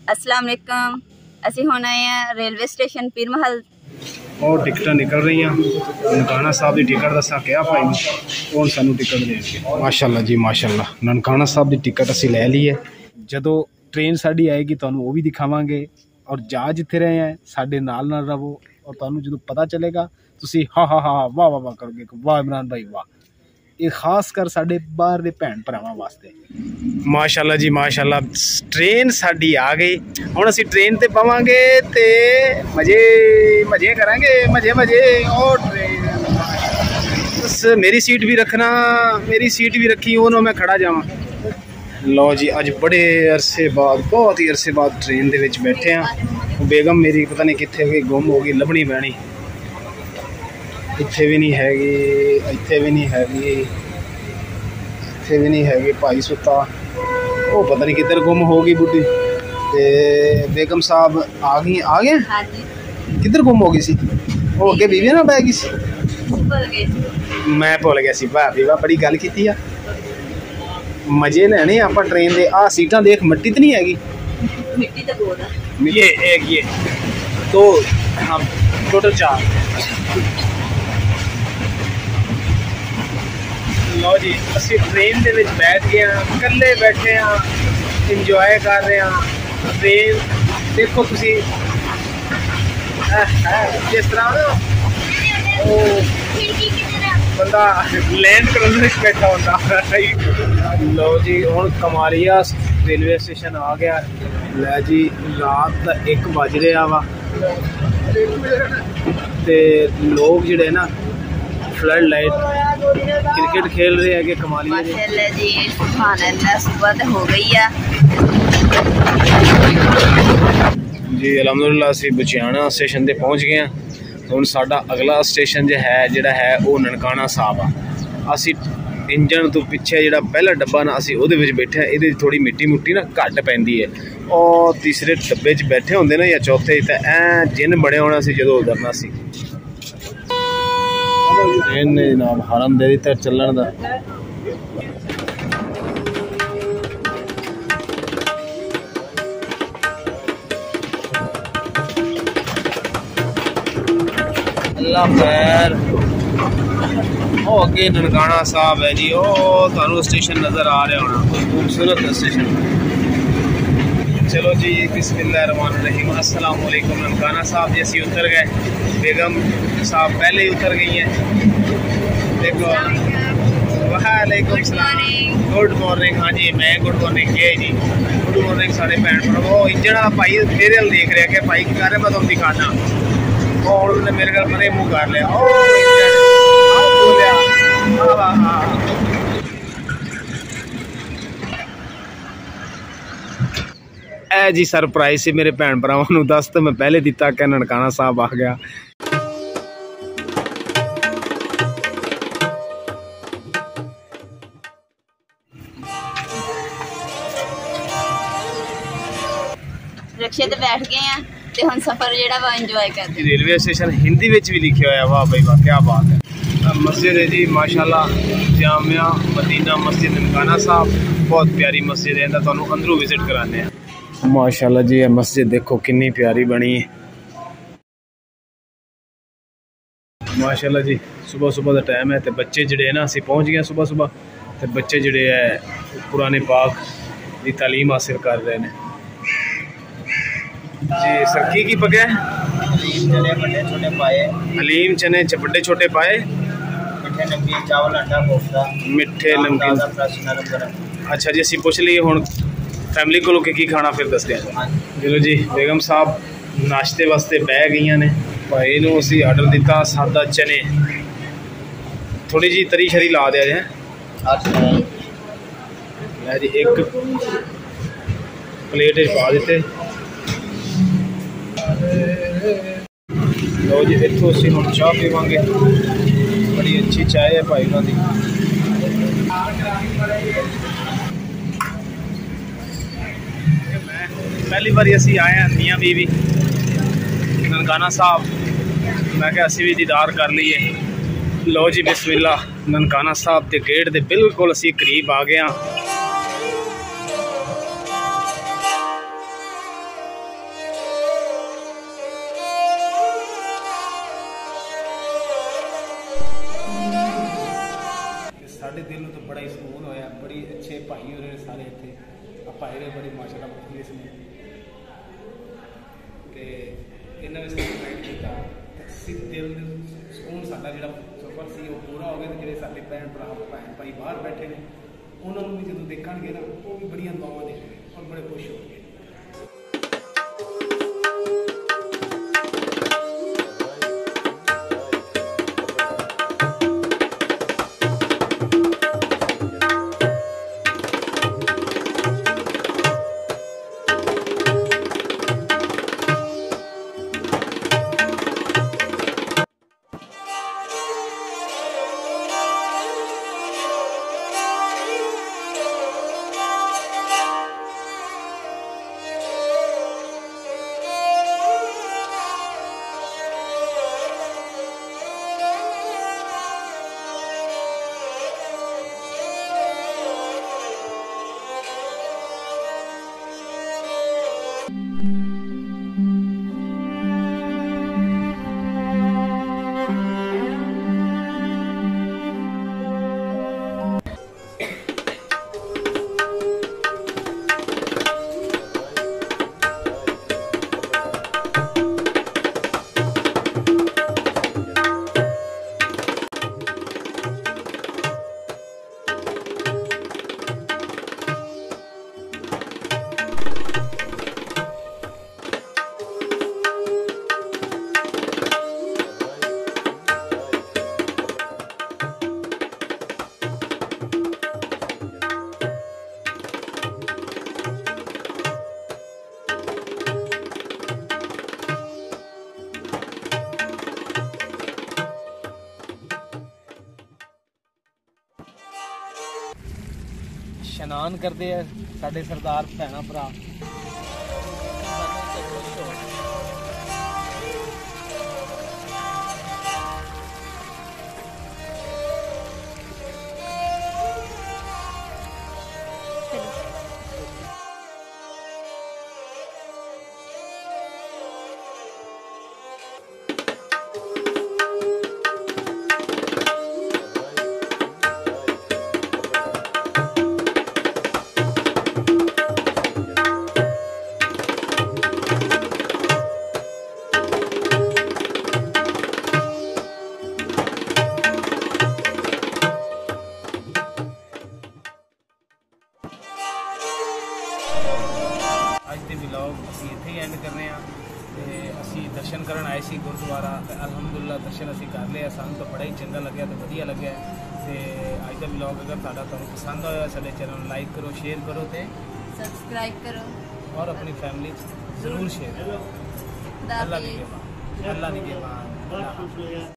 अस्सलाम वालेकुम। असी हुण आए हैं रेलवे स्टेशन पीर महल। और टिकट निकल रही ननकाना साहब की टिकट दसा क्या भाई और सानू टिकट देंगे। माशाल्लाह जी माशाल्लाह, ननकाना साहब की टिकट असी लै ली है। जदों ट्रेन साड़ी आएगी तुहानू वो भी दिखावांगे और जा जिथे रहे हैं साडे नाल नाल रहो और तुहानू जदों पता चलेगा तुसी हा हा हा वाह वाह वाह करोगे, वाह इमरान भाई वाह। ये खास कर साडे बाहर दे भैन भरावां वास्ते। माशाल्लाह जी माशाल्लाह, ट्रेन साडी आ गई। हुण असी ट्रेन ते पवांगे ते मजे मजे करांगे, मजे मजे। और ट्रेन बस मेरी सीट भी रखना, मेरी सीट भी रखी हो ना मैं खड़ा जावां। लो जी अज बड़े अरसे बाद, बहुत ही अरसे बाद ट्रेन दे विच बैठे हैं। बेगम मेरी पता नहीं कित्थे गई, गुम हो गई, लभनी पैनी। इत्थे भी नहीं हैगी, इत्थे भी नहीं हैगी, इत्थे भी नहीं हैगी। भाई सुता वो पता नहीं किधर गुम हो गई बुढ़ी। ते बेगम साहब आ गए हाँ जी। किधर गुम हो गई सी? वो अगे बीवी ना बह गई सी, मैं भुल गया सी। भाभी वाह बड़ी गल की। मजे लैने आप ट्रेन दे। आ सीटां देख, मिट्टी तो नहीं हैगी? मिट्टी तो बहुत है। ये तो हाँ टोटल 4। लो जी असी ट्रेन दे विच बैठ गए हैं, कल्ले बैठे हैं, इंजॉय कर रहे हैं। ट्रेन देखो तुसी जिस तरह ना बंदा लैंड करने बैठा होता। लो जी हुण कमालिया रेलवे स्टेशन आ गया। लै जी रात का 1 बज रहा वा ते लोग जिहड़े ना फ्लड लाइट क्रिकेट खेल रहे हैं कि कमालिया जी। सुभान अल्लाह, सुबह तो हो गई है जी। अलहमदुलिल्लाह असी बचियाना स्टेशन ते पहुँच गए हैं। हुण साडा अगला स्टेशन जो है जिहड़ा है वो ननकाना साहब आ। असी इंजन तो पिछे जिहड़ा पहला डब्बा ना असी उहदे विच बैठे हैं। इहदे थोड़ी मिट्टी मुट्टी ना घट पैंदी है। और तीसरे डब्बे च बैठे होंदे ना या चौथे तो ऐ जिन बने होना सी जदों उतरना सी। इन्हें जनाब हरम दे दिता चलन दा। अल्लाह खैर। ओ अगे ननकाना साहब है जी। ओ तुहानू स्टेशन नज़र आ रहा होना, खूबसूरत स्टेशन। चलो जी बिस्मिल्लाहिर्रहमानिर्रहीम। अस्सलाम वालेकुम। ननकाना साहब जैसी उतर गए, बेगम साहब पहले ही उतर गई हैं। देखो वालेकुम सलाम, गुड मॉर्निंग। हाँ जी मैं गुड मॉर्निंग किया जी। गुड मॉर्निंग साढ़े भैन भरा। वो इंजन वाला भाई मेरे वाल देख रहा कि भाई की कर रहे, मैं तुम दिखाना। और उन्होंने मेरे घर मरे मुँह कर लिया। ए जी सरप्राइज से मेरे भैन भरावां दस तो मैं पहले दिता कि ननकाना साहब आ गया। रिक्शे ते बैठ गए हैं ते हुण सफर जेड़ा वा एंजॉय करते हैं। रेलवे स्टेशन हिंदी विच भी लिखा हुआ। वाह भाई वाह क्या बात है। मस्जिद है जी माशाल्लाह, जामिया मदीना मस्जिद ननकाना साहब। बहुत प्यारी मस्जिद है, तुहानू अंदरों विजिट कराने हैं। माशाल्लाह जी ये मस्जिद देखो कितनी प्यारी बनी है। माशाल्लाह जी सुबह सुबह का टाइम है तो बच्चे जिहड़े ना असीं पहुँच गए सुबह सुबह। तो बच्चे जिहड़े है कुरान पाक की तालीम हासिल कर रहे हैं जी। सर की पके? हलीम चने बड़े छोटे पाए, मिठे नमकीन चावल अंडा कोफ्ता, मिठे नमकीन। अच्छा जी असीं पुछ लीए हुण फैमिली को की खाना फिर दसदे हैं। चलो जी बेगम साहब नाश्ते वास्ते बह गई ने। भाई नूं असीं आर्डर दिता सादा चने, थोड़ी जी तरी शरी ला दिया जाए जी। एक प्लेट पा दिते। लो जी इत्थों असीं हुण चाह पीवांगे, बड़ी अच्छी चाय है भाई उन्हां दी। पहली बार असी आए हैं मियाँ बीवी ननकाना साहब। मैं क्या असी भी दीदार कर लीए। लो जी बिस्मिल्लाह, ननकाना साहब के गेट के बिल्कुल असी करीब आ गए। बड़ा ही सुकून होया। बड़ी अच्छे भाई हो रहे सारे इतने भाई ने बड़ी माशाल्लाह मुखलिस ने ते इन्होंने भी सानू गाइड किया। दिल सुकून साडा जिहड़ा सफर सी वो पूरा हो गया। तो जिहड़े साडे भैन भाई बाहर बैठे ने उन्होंने भी जो देखणगे ना वो भी बड़ियां दुआवां देंगे और बड़े खुश होंगे। इशनान करते हैं साडे सरदार भैन भरा। अज के व्लॉग असी इत्थे ही एंड कर रहे हैं। तो असी दर्शन करन आए सी गुरुद्वारा। अलहमदुलिल्लाह दर्शन असी कर लिया। सानू तो बड़ा ही चंगा लग्या तो वधिया लग्या। तो अज का व्लॉग अगर तुहानू पसंद आया साडे चैनल लाइक करो, शेयर करो तो सब्सक्राइब करो और अपनी फैमिली जरूर शेयर करो। अल्लाह की